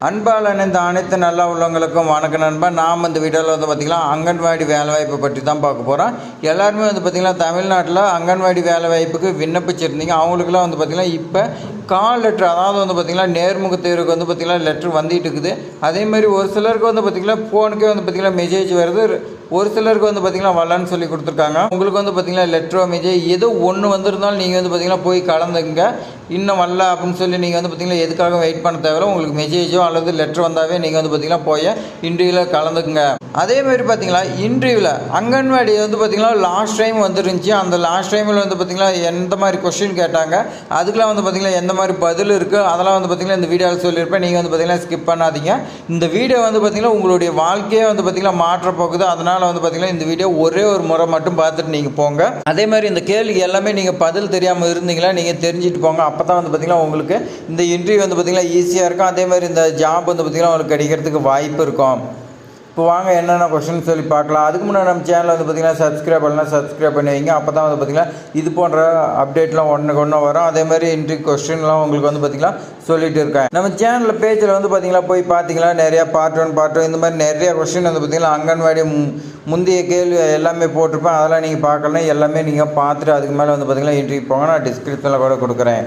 அன்பால் இணைந்த அனைத்து நல்ல உள்ளவங்களுக்கும் வணக்கம் நண்பா. நாம் இந்த வீடியோவில் பார்த்திங்கன்னா அங்கன்வாடி வேலைவாய்ப்பை பற்றி தான் பார்க்க போகிறோம். எல்லாருமே பார்த்திங்கன்னா தமிழ்நாட்டில் அங்கன்வாடி வேலைவாய்ப்புக்கு விண்ணப்பிச்சிருந்தீங்க. அவங்களுக்குலாம் பார்த்திங்கன்னா இப்போ கால் லெட்ரு, அதாவது பார்த்திங்கன்னா நேர்முக தேர்வுக்கு பார்த்திங்கன்னா லெட்ரு வந்துட்டு இருக்குது. அதேமாதிரி ஒரு சிலருக்கு பார்த்திங்கன்னா ஃபோனுக்கே பார்த்திங்கன்னா மெசேஜ் வருது. ஒரு சிலருக்கு பார்த்திங்கன்னா வரலன்னு சொல்லி கொடுத்துருக்காங்க. உங்களுக்கு பார்த்திங்கன்னா லெட்ரோ மெசேஜ் ஏதோ ஒன்று வந்திருந்தாலும் நீங்கள் பார்த்திங்கன்னா போய் கலந்துங்க. இன்னும் வரல அப்படின்னு சொல்லி நீங்கள் பார்த்திங்கன்னா எதுக்காக வெயிட் பண்ண தேவையில்ல. உங்களுக்கு மெசேஜோ அல்லது லெட்ரு வந்தாவே நீங்கள் பார்த்திங்கன்னா போய் இன்டர்வியூவில் கலந்துக்குங்க. அதேமாதிரி பார்த்திங்கன்னா இன்டர்வியூவில் அங்கன்வாடி பார்த்திங்கன்னா லாஸ்ட் டைம் வந்துருந்துச்சு. அந்த லாஸ்ட் டைமில் பார்த்திங்கன்னா எந்த மாதிரி கொஸ்டின் கேட்டாங்க, அதுக்கெலாம் பார்த்திங்கன்னா எந்த மாதிரி பதில் இருக்குது, அதெல்லாம் பார்த்திங்கன்னா இந்த வீடியோவில் சொல்லியிருப்பேன். நீங்கள் பார்த்திங்கன்னா ஸ்கிப் பண்ணாதீங்க. இந்த வீடியோ பார்த்திங்கன்னா உங்களுடைய வாழ்க்கையே பார்த்திங்கன்னா மாற்ற போகுது. அதனால் பார்த்திங்கன்னா இந்த வீடியோ ஒரே ஒரு முறை மட்டும் பார்த்துட்டு நீங்கள் போங்க. அதே மாதிரி இந்த கேள்வி எல்லாமே நீங்கள் பதில் தெரியாமல் இருந்தீங்களா நீங்கள் தெரிஞ்சுட்டு போங்க. அப்போ தான் பார்த்திங்கன்னா உங்களுக்கு இந்த இன்டர்வியூ பார்த்திங்கன்னா ஈஸியாக இருக்கும். அதே மாதிரி இந்த ஜாப் பார்த்திங்கன்னா உங்களுக்கு கிடைக்கிறதுக்கு வாய்ப்பு இருக்கும். இப்போ வாங்க என்னென்ன கொஸ்டின் சொல்லி பார்க்கலாம். அதுக்கு முன்னாடி நம்ம சேனல் பார்த்திங்கன்னா சப்ஸ்கிரைப் பண்ணலாம், சப்ஸ்கிரைப் பண்ணி வைங்க. அப்போ தான் பார்த்திங்கன்னா இது போன்ற அப்டேட்லாம் ஒன்றுக்கு ஒன்று வரும். அதே மாதிரி இன்டர்வியூ கொஸ்டின்லாம் உங்களுக்கு பார்த்திங்கன்னா சொல்லிட்டு இருக்கேன். நம்ம சேனலில் பேஜில் பார்த்திங்கன்னா போய் பார்த்தீங்கன்னா நிறையா பார்ட் 1 பார்ட் 2 இந்த மாதிரி நிறைய கொஸ்டின் பார்த்திங்கன்னா அங்கன்வாடி முந்தைய கேள்வி எல்லாமே போட்டிருப்பேன். அதெல்லாம் நீங்கள் பார்க்கலாம். எல்லாமே நீங்கள் பார்த்துட்டு அதுக்கு மேலே பார்த்திங்கன்னா இன்டர்வியூ போங்க. நான் டிஸ்கிரிப்ஷனில் கூட கொடுக்குறேன்.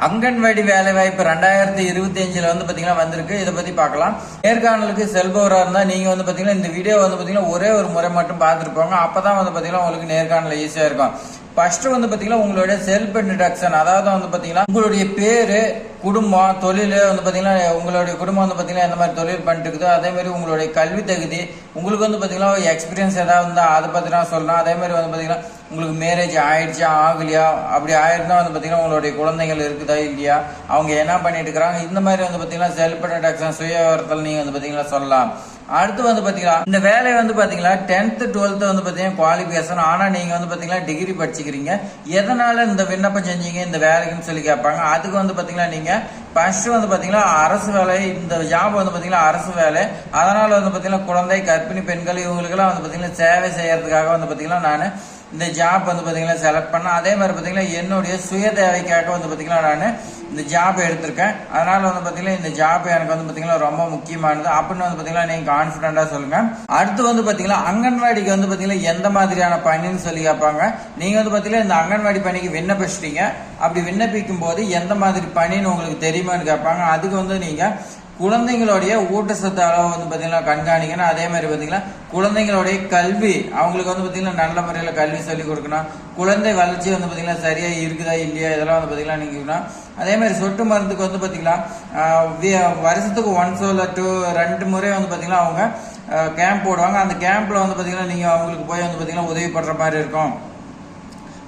அங்கன்வாடி வேலைவாய்ப்பு 2025 பார்த்திங்கன்னா வந்திருக்கு. இதை பற்றி பார்க்கலாம். நேர்காணலுக்கு செல்பவராக இருந்தால் நீங்கள் பார்த்தீங்கன்னா இந்த வீடியோ பார்த்திங்கன்னா ஒரே ஒரு முறை மட்டும் பார்த்துருப்பாங்க. அப்போ தான் பார்த்தீங்கன்னா உங்களுக்கு நேர்காணல் ஈஸியாக இருக்கும். ஃபர்ஸ்ட் பார்த்தீங்கன்னா உங்களுடைய செல்ஃப் இன்ட்ரடக்ஷன், அதாவது பார்த்தீங்கன்னா உங்களுடைய பேர், குடும்பம், தொழில் பார்த்தீங்கன்னா உங்களுடைய குடும்பம் பார்த்தீங்கன்னா எந்த மாதிரி தொழில் பண்ணிட்டு இருக்குதோ, அதே மாதிரி உங்களுடைய கல்வி தகுதி, உங்களுக்கு பார்த்தீங்கன்னா எக்ஸ்பீரியன்ஸ் ஏதாவது இருந்தால் அதை பற்றி நான் சொல்லலாம். அதே மாதிரி பார்த்தீங்கன்னா உங்களுக்கு மேரேஜ் ஆயிடுச்சா ஆகலையா, அப்படி ஆயிருந்தா பார்த்தீங்கன்னா உங்களுடைய குழந்தைகள் இருக்குதா இல்லையா, அவங்க என்ன பண்ணிட்டு இருக்கிறாங்க, இந்த மாதிரி பார்த்தீங்கன்னா செல்ஃப் இன்ட்ரடக்ஷன் சுய விவரத்தில் நீங்கள் பார்த்தீங்கன்னா சொல்லலாம். அடுத்து பார்த்தீங்கன்னா இந்த வேலை பார்த்தீங்கன்னா 10th 12th பார்த்தீங்கன்னா குவாலிஃபிகேஷன். ஆனால் நீங்கள் பார்த்தீங்கன்னா டிகிரி படிச்சுக்கிறீங்க. எதனால இந்த விண்ணப்பம் செஞ்சீங்க இந்த வேலைக்குன்னு சொல்லி கேட்பாங்க. அதுக்கு பார்த்தீங்கன்னா நீங்கள் ஃபர்ஸ்ட் பார்த்தீங்கன்னா அரசு வேலை, இந்த ஜாப் பார்த்தீங்கன்னா அரசு வேலை. அதனால பார்த்தீங்கன்னா குழந்தை, கர்ப்பிணி பெண்கள் இவங்களுக்கெல்லாம் பார்த்தீங்கன்னா சேவை செய்யறதுக்காக பார்த்தீங்கன்னா நான் இந்த ஜாப் பார்த்தீங்கன்னா செலக்ட் பண்ணேன். அதே மாதிரி பார்த்தீங்கன்னா என்னுடைய சுய தேவைக்காக பார்த்தீங்கன்னா நான் இந்த ஜாப் எடுத்திருக்கேன். அதனால பார்த்தீங்கன்னா இந்த ஜாப் எனக்கு பார்த்தீங்கன்னா ரொம்ப முக்கியமானது அப்படின்னு பார்த்தீங்கன்னா நீங்கள் கான்ஃபிடென்ட்டாக சொல்லுங்க. அடுத்து பார்த்தீங்கன்னா அங்கன்வாடிக்கு பார்த்தீங்கன்னா எந்த மாதிரியான பணின்னு சொல்லி கேட்பாங்க. நீங்கள் பார்த்தீங்கன்னா இந்த அங்கன்வாடி பணிக்கு விண்ணப்பிச்சிட்டீங்க. அப்படி விண்ணப்பிக்கும் போது எந்த மாதிரி பணின்னு உங்களுக்கு தெரியுமான்னு கேட்பாங்க. அதுக்கு நீங்கள் குழந்தைங்களுடைய ஊட்டச்சத்து அளவு பார்த்தீங்கன்னா கண்காணிக்கணும். அதே மாதிரி பார்த்தீங்கன்னா குழந்தைங்களுடைய கல்வி, அவங்களுக்கு பார்த்தீங்கன்னா நல்ல முறையில் கல்வி சொல்லிக் கொடுக்கணும். குழந்தை வளர்ச்சி பார்த்தீங்கன்னா சரியாக இருக்குதா இல்லையா, இதெல்லாம் பார்த்தீங்கன்னா நீங்கள். அதே மாதிரி சொட்டு மருந்துக்கு பார்த்தீங்கன்னா வருஷத்துக்கு 1 இல்ல 2 முறை பார்த்தீங்கன்னா அவங்க கேம்ப் போடுவாங்க. அந்த கேம்ப்ல பார்த்தீங்கன்னா நீங்கள் அவங்களுக்கு போய் பார்த்தீங்கன்னா உதவி பண்ற மாதிரி இருக்கும்.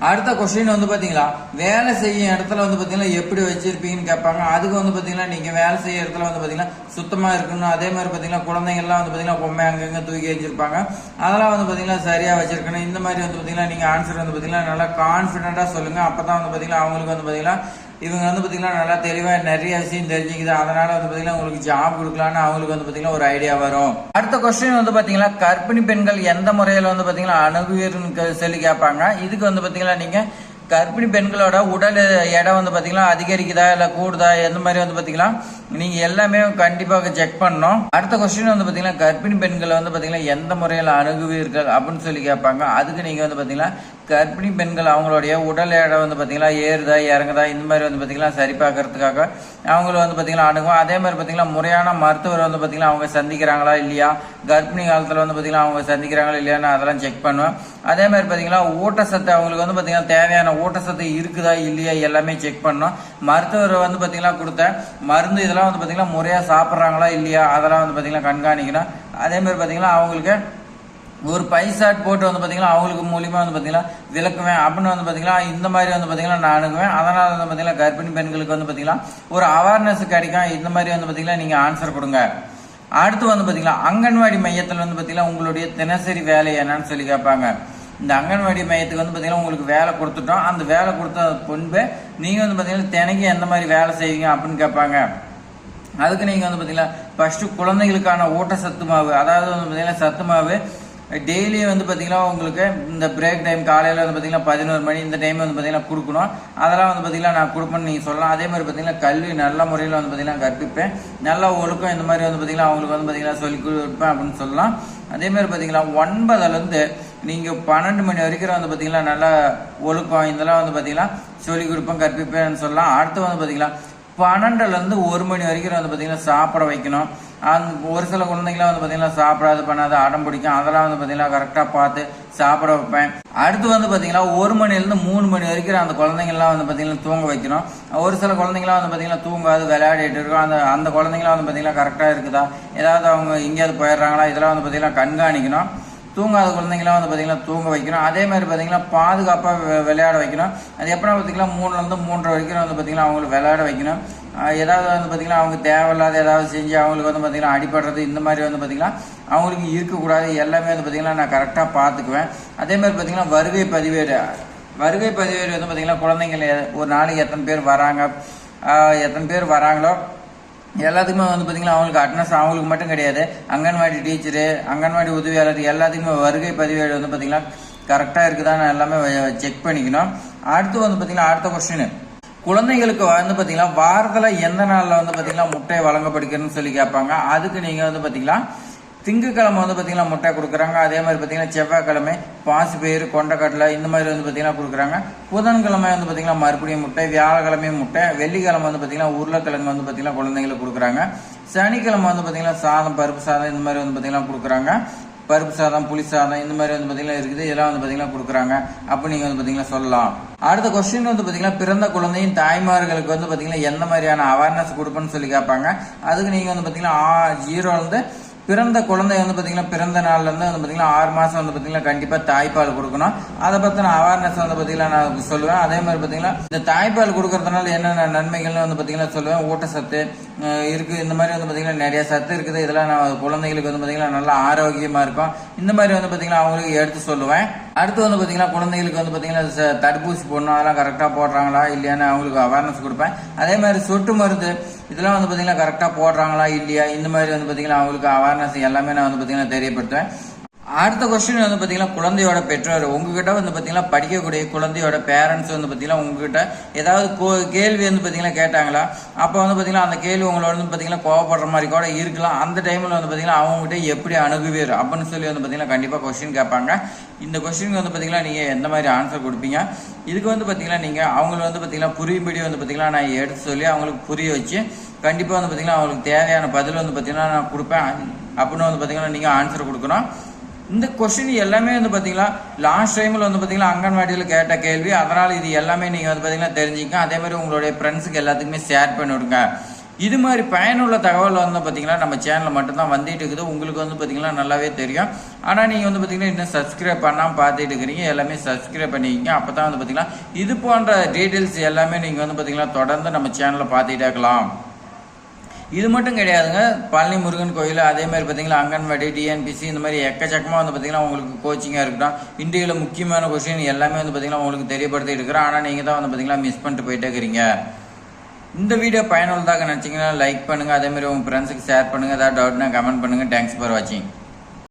அடுத்த கொஸ்டின் பார்த்தீங்களா வேலை செய்யும் இடத்துல பார்த்தீங்கன்னா எப்படி வச்சிருப்பீங்கன்னு கேட்பாங்க. அதுக்கு பார்த்தீங்கன்னா நீங்கள் வேலை செய்ய இடத்துல பார்த்தீங்கன்னா சுத்தமாக இருக்கணும். அதே மாதிரி பார்த்தீங்கன்னா குழந்தைங்கள்லாம் பார்த்தீங்கன்னா பொம்மை அங்கங்கே தூக்கி வச்சிருப்பாங்க. அதெல்லாம் பார்த்தீங்கன்னா சரியாக வச்சிருக்கணும். இந்த மாதிரி பார்த்தீங்கன்னா நீங்கள் ஆன்சர் பார்த்தீங்கன்னா நல்லா கான்ஃபிடென்ட்டாக சொல்லுங்கள். அப்போ தான் பார்த்தீங்கன்னா அவங்களுக்கு பார்த்தீங்கன்னா இவங்க பார்த்தீங்கன்னா நல்லா தெளிவாக நிறைய விஷயம் தெரிஞ்சுக்குது. அதனால பார்த்தீங்கன்னா உங்களுக்கு ஜாப் கொடுக்கலான்னு அவங்களுக்கு பார்த்தீங்கன்னா ஒரு ஐடியா வரும். அடுத்த கொஸ்டின் பார்த்தீங்கன்னா கர்ப்பிணி பெண்கள் எந்த முறையில் பார்த்தீங்கன்னா அணுகுவீர்னு சொல்லி கேட்பாங்க. இதுக்கு பார்த்தீங்கன்னா நீங்க கர்ப்பிணி பெண்களோட உடல் எடை பார்த்தீங்கன்னா அதிகரிக்குதா இல்லை கூடுதா, எந்த மாதிரி பார்த்தீங்கன்னா நீங்க எல்லாமே கண்டிப்பாக செக் பண்ணணும். அடுத்த கொஸ்டின் பார்த்தீங்கன்னா கர்ப்பிணி பெண்கள் பார்த்தீங்கன்னா எந்த முறையில் அணுகுவீர்கள் அப்படின்னு சொல்லி கேட்பாங்க. அதுக்கு நீங்க பார்த்தீங்கன்னா கர்ப்பிணி பெண்கள் அவங்களுடைய உடல் எடை பார்த்தீங்கன்னா ஏறுதா இறங்குதா இந்த மாதிரி பார்த்தீங்கன்னா சரி பார்க்கறதுக்காக அவங்களும் பார்த்தீங்கன்னா அணுகும். அதே மாதிரி பார்த்தீங்கன்னா முறையான மருத்துவர் பார்த்தீங்கன்னா அவங்க சந்திக்கிறாங்களா இல்லையா, கர்ப்பிணி காலத்தில் பார்த்தீங்கன்னா அவங்க சந்திக்கிறாங்களா இல்லையான்னு அதெல்லாம் செக் பண்ணுவேன். அதே மாதிரி பார்த்தீங்கன்னா ஊட்டச்சத்து அவங்களுக்கு பார்த்தீங்கன்னா தேவையான ஊட்டச்சத்து இருக்குதா இல்லையா எல்லாமே செக் பண்ணணும். மருத்துவர் பார்த்தீங்கன்னா கொடுத்த மருந்து இதெல்லாம் பார்த்தீங்கன்னா முறையாக சாப்பிட்றாங்களா இல்லையா அதெல்லாம் பார்த்தீங்கன்னா கண்காணிக்கணும். அதே மாதிரி பார்த்தீங்கன்னா அவங்களுக்கு ஒரு பைசாட் போட்டு பார்த்தீங்கன்னா அவங்களுக்கு மூலியமாக பார்த்தீங்கன்னா விளக்குவேன் அப்படின்னு பார்த்தீங்கன்னா இந்த மாதிரி பார்த்தீங்கன்னா நான் அணுகுவேன். அதனால பார்த்தீங்கன்னா கர்ப்பிணி பெண்களுக்கு பார்த்தீங்கன்னா ஒரு அவேர்னஸ் கிடைக்கும். இந்த மாதிரி பார்த்தீங்கன்னா நீங்கள் ஆன்சர் கொடுங்க. அடுத்து பார்த்தீங்கன்னா அங்கன்வாடி மையத்தில் பார்த்தீங்கன்னா உங்களுடைய தினசரி வேலை என்னன்னு சொல்லி கேட்பாங்க. இந்த அங்கன்வாடி மையத்துக்கு பார்த்தீங்கன்னா உங்களுக்கு வேலை கொடுத்துட்டோம். அந்த வேலை கொடுத்த முன்பு நீங்கள் பார்த்தீங்கன்னா தினைக்கு எந்த மாதிரி வேலை செய்வீங்க அப்படின்னு கேட்பாங்க. அதுக்கு நீங்கள் பார்த்தீங்கன்னா ஃபர்ஸ்ட் குழந்தைகளுக்கான ஊட்டச்சத்து மாவு, அதாவது பார்த்தீங்கன்னா சத்து மாவு டெய்லியும் வந்து பார்த்திங்கன்னா உங்களுக்கு இந்த பிரேக் டைம் காலையில் வந்து பார்த்திங்கன்னா 11 மணி இந்த டைம் வந்து பார்த்திங்கன்னா கொடுக்கணும். அதெல்லாம் வந்து பார்த்திங்கன்னா நான் கொடுப்பேன்னு நீங்கள் சொல்லலாம். அதே மாதிரி பார்த்திங்கன்னா கல்வி நல்ல முறையில் வந்து பார்த்திங்கன்னா கற்பிப்பேன். நல்ல ஒழுக்கம் இந்த மாதிரி வந்து பார்த்திங்கன்னா அவங்களுக்கு வந்து பார்த்திங்கன்னா சொல்லிக் கொடுப்பேன் அப்படின்னு சொல்லலாம். அதேமாதிரி பார்த்திங்கன்னா 9லேருந்து நீங்கள் 12 மணி வரைக்கும் வந்து பார்த்திங்கன்னா நல்லா ஒழுக்கம் இதெல்லாம் வந்து பார்த்திங்கன்னா சொல்லிக் கொடுப்பேன் கற்பிப்பேன்னு சொல்லலாம். அடுத்து வந்து பார்த்திங்கன்னா 12லேருந்து 1 மணி வரைக்கும் வந்து பார்த்திங்கன்னா சாப்பிட வைக்கணும். ஒரு சில குழந்தைங்களாம் வந்து பார்த்திங்கன்னா சாப்பிடாது பண்ணாது அடம் பிடிக்கும். அதெல்லாம் வந்து பார்த்திங்கன்னா கரெக்டாக பார்த்து சாப்பிட வைப்பேன். அடுத்து வந்து பார்த்திங்கன்னா 1 மணிலேருந்து 3 மணி வரைக்கும் அந்த குழந்தைங்கள்லாம் வந்து பார்த்திங்கன்னா தூங்க வைக்கணும். ஒரு சில குழந்தைங்களாம் வந்து பார்த்திங்கன்னா தூங்காது விளையாடிட்டு இருக்கும். அந்த குழந்தைங்களாம் வந்து பார்த்திங்கன்னா கரெக்டாக இருக்குதா, ஏதாவது அவங்க எங்கேயாவது போயிடுறாங்களா, இதெல்லாம் வந்து பார்த்திங்கன்னா கண்காணிக்கணும். தூங்காத குழந்தைங்களாம் வந்து பார்த்திங்கன்னா தூங்க வைக்கணும். அதே மாதிரி பார்த்திங்கன்னா பாதுகாப்பாக விளையாட வைக்கணும். அது எப்படின்னா பார்த்திங்கன்னா 3லேருந்து 3:30 வரைக்கும் வந்து பார்த்திங்கன்னா அவங்களுக்கு விளையாட வைக்கணும். ஏதாவது வந்து பார்த்திங்கன்னா அவங்க தேவையில்லாத ஏதாவது செஞ்சு அவங்களுக்கு வந்து பார்த்திங்கன்னா அடிபடுறது இந்த மாதிரி வந்து பார்த்திங்கன்னா அவங்களுக்கு இருக்கக்கூடாது. எல்லாமே வந்து பார்த்திங்கன்னா நான் கரெக்டாக பார்த்துக்குவேன். அதே மாதிரி பார்த்திங்கன்னா வருகை பதிவேடு வந்து பார்த்திங்கன்னா குழந்தைங்க ஒரு நாளைக்கு எத்தனை பேர் வராங்களோ எல்லாத்துக்குமே வந்து பார்த்திங்கன்னா அவங்களுக்கு அட்டனன்ஸ் அவங்களுக்கு மட்டும் கிடையாது, அங்கன்வாடி டீச்சரு அங்கன்வாடி உதவியாளர் எல்லாத்துக்குமே வருகை பதிவேடு வந்து பார்த்திங்கன்னா கரெக்டாக இருக்குதான்னு எல்லாமே செக் பண்ணிக்கணும். அடுத்து வந்து பார்த்திங்கன்னா அடுத்த கொஸ்டின், குழந்தைங்களுக்கு வந்து பார்த்திங்கன்னா வாரத்தில் எந்த நாளில் வந்து பார்த்திங்கன்னா முட்டை வழங்கப்படுகிறதுன்னு சொல்லி கேட்பாங்க. அதுக்கு நீங்கள் வந்து பார்த்திங்கன்னா திங்கக்கிழமை வந்து பார்த்திங்கன்னா முட்டை கொடுக்குறாங்க. அதே மாதிரி பார்த்திங்கன்னா செவ்வாய்க்கிழமை பாசிப்பயிறு கொண்டக்கடலை இந்த மாதிரி வந்து பார்த்திங்கன்னா கொடுக்குறாங்க. புதன்கிழமை வந்து பார்த்திங்கன்னா மறுபடியும் முட்டை, வியாழக்கிழமையும் முட்டை, வெள்ளிக்கிழமை வந்து பார்த்திங்கன்னா உருளைக்கிழங்கு வந்து பார்த்திங்கன்னா குழந்தைங்களுக்கு கொடுக்குறாங்க. சனிக்கிழமை வந்து பார்த்திங்கன்னா சாதம் பருப்பு சாதம் இந்த மாதிரி வந்து பார்த்திங்கன்னா கொடுக்குறாங்க. பருப்பு சாதம் புளி சாதம் இந்த மாதிரி வந்து பார்த்திங்கன்னா இருக்குது. இதெல்லாம் வந்து பார்த்திங்கன்னா கொடுக்குறாங்க அப்போ நீங்கள் வந்து பார்த்திங்கன்னா சொல்லலாம். அடுத்த கொஸ்டின் வந்து பார்த்திங்கன்னா பிறந்த குழந்தையும் தாய்மார்களுக்கு வந்து பார்த்திங்கன்னா எந்த மாதிரியான அவேர்னஸ் கொடுப்பேன்னு சொல்லி கேட்பாங்க. அதுக்கு நீங்கள் வந்து பார்த்திங்கன்னா 0லேருந்து பிறந்த குழந்தை வந்து பார்த்திங்கன்னா பிறந்த நாள்லேருந்து வந்து பார்த்திங்கன்னா 6 மாதம் வந்து பார்த்திங்கன்னா கண்டிப்பாக தாய்ப்பால் கொடுக்கணும். அதை பற்றின அவேர்னஸ் வந்து பார்த்திங்கன்னா நான் சொல்லுவேன். அதே மாதிரி பார்த்திங்கன்னா இந்த தாய்ப்பால் கொடுக்கறதுனால என்னென்ன நன்மைகள்னு வந்து பார்த்திங்கன்னா சொல்லுவேன். ஊட்டச்சத்து இருக்குது, இந்த மாதிரி வந்து பார்த்திங்கன்னா நிறைய சத்து இருக்குது. இதெல்லாம் நான் குழந்தைங்களுக்கு வந்து பார்த்திங்கன்னா நல்லா ஆரோக்கியமாக இருக்கும். இந்த மாதிரி வந்து பார்த்திங்கன்னா அவங்களுக்கு எடுத்து சொல்லுவேன். அடுத்து வந்து பார்த்திங்கன்னா குழந்தைங்களுக்கு வந்து பார்த்திங்கன்னா தடுப்பூசி போடணும், அதெல்லாம் கரெக்டாக போடுறாங்களா இல்லையான்னு அவங்களுக்கு அவேர்னஸ் கொடுப்பேன். அதே மாதிரி சொட்டு மருந்து இதெல்லாம் வந்து பார்த்திங்கன்னா கரெக்டாக போடுறாங்களா இல்லையா இந்த மாதிரி வந்து பார்த்திங்கன்னா அவங்களுக்கு அவேர்னஸ் எல்லாமே நான் வந்து பார்த்திங்கன்னா தெரியப்படுத்துவேன். அடுத்த கொஸ்டின் வந்து பார்த்திங்கன்னா குழந்தையோட பெற்றோர் உங்ககிட்ட வந்து பார்த்திங்கன்னா படிக்கக்கூடிய குழந்தையோட பேரண்ட்ஸ் வந்து பார்த்திங்கன்னா உங்ககிட்ட ஏதாவது கேள்வி வந்து பார்த்திங்கன்னா கேட்டாங்களா, அப்போ வந்து பார்த்திங்கன்னா அந்த கேள்வி உங்களோட வந்து பார்த்திங்கன்னா கோவப்படுற மாதிரி கூட இருக்கலாம். அந்த டைமில் வந்து பார்த்திங்கன்னா அவங்ககிட்ட எப்படி அணுகுவீர் அப்படின்னு சொல்லி வந்து பார்த்திங்கன்னா கண்டிப்பாக கொஸ்டின் கேட்பாங்க. இந்த கொஸ்டினுக்கு வந்து பார்த்திங்கன்னா நீங்கள் எந்த மாதிரி ஆன்சர் கொடுப்பீங்க, இதுக்கு வந்து பார்த்திங்கன்னா நீங்கள் அவங்களுக்கு வந்து பார்த்திங்கன்னா புரியும்படி வந்து பார்த்திங்கன்னா நான் எடுத்து சொல்லி அவங்களுக்கு புரிய வச்சு கண்டிப்பாக வந்து பார்த்திங்கன்னா அவங்களுக்கு தேவையான பதில் வந்து பார்த்திங்கன்னா நான் கொடுப்பேன். அப்படின்னு வந்து பார்த்திங்கன்னா நீங்கள் ஆன்சர் கொடுக்கணும். இந்த கொஸ்டின் எல்லாமே வந்து பார்த்திங்கன்னா லாஸ்ட் டைமில் வந்து பார்த்திங்கன்னா அங்கன்வாடியில் கேட்ட கேள்வி. அதனால் இது எல்லாமே நீங்கள் வந்து பார்த்திங்கன்னா தெரிஞ்சுக்க. அதே மாதிரி உங்களுடைய ஃப்ரெண்ட்ஸுக்கு எல்லாத்துக்குமே ஷேர் பண்ணி விடுங்க. இது மாதிரி பயனுள்ள தகவல் வந்து பார்த்திங்கன்னா நம்ம சேனலில் மட்டும்தான் வந்துட்டு இருக்குது. உங்களுக்கு வந்து பார்த்திங்கன்னா நல்லாவே தெரியும். ஆனால் நீங்கள் வந்து பார்த்திங்கன்னா இன்னும் சப்ஸ்கிரைப் பண்ணாமல் பார்த்துட்டு இருக்கிறீங்க. எல்லாமே சப்ஸ்கிரைப் பண்ணிக்கிங்க. அப்போ தான் வந்து பார்த்திங்கன்னா இது போன்ற டீட்டெயில்ஸ் எல்லாமே நீங்கள் வந்து பார்த்திங்கன்னா தொடர்ந்து நம்ம சேனலில் பார்த்துட்டே இருக்கலாம். இது மட்டும் கிடையாதுங்க, பழனி முருகன் கோயில் அதே மாதிரி பார்த்திங்கன்னா அங்கன்வாடி டிஎன்பிசி இந்த மாதிரி எக்கச்சக்கமாக வந்து பார்த்திங்கன்னா உங்களுக்கு கோச்சிங்காக இருக்கட்டும். இந்தியாவில் முக்கியமான கொஸ்டின் எல்லாமே வந்து பார்த்திங்கன்னா உங்களுக்கு தெரியப்படுத்தி இருக்கிறோம். ஆனால் நீங்கள் தான் வந்து பார்த்திங்கன்னா மிஸ் பண்ணிட்டு போயிட்டே இருக்கிறீங்க. இந்த வீடியோ பயனுள்ளதாக நினச்சிங்கன்னா லைக் பண்ணுங்கள். அதேமாதிரி உங்கள் ஃப்ரெண்ட்ஸுக்கு ஷேர் பண்ணுங்கள். ஏதாவது டவுட்னா கமெண்ட் பண்ணுங்கள். தேங்க்ஸ் ஃபார் வாட்சிங்.